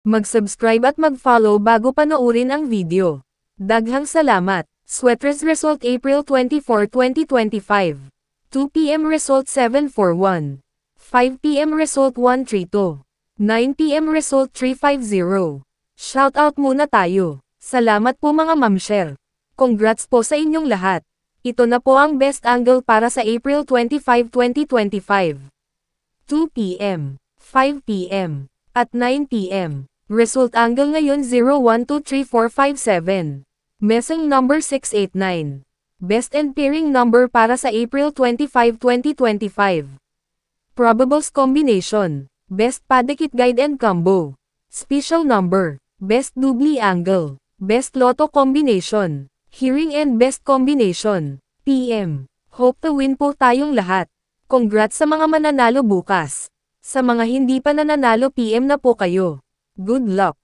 Mag-subscribe at mag-follow bago panoorin ang video. Daghang salamat. Sweatres result April 24, 2025. 2 p.m. result 741. 5 p.m. result 132. 9 p.m. result 350. Shoutout muna tayo. Salamat po mga mamshare. Congrats po sa inyong lahat. Ito na po ang best angle para sa April 25, 2025. 2 p.m., 5 p.m., at 9 p.m. Result angle ngayon 012345 Messing number 689. Best and pairing number para sa April 25, 2025. Probables combination. Best padikit guide and combo. Special number. Best doubly angle. Best lotto combination. Hearing and best combination. PM. Hope to win po tayong lahat. Congrats sa mga mananalo bukas. Sa mga hindi pa nananalo PM na po kayo. Good luck.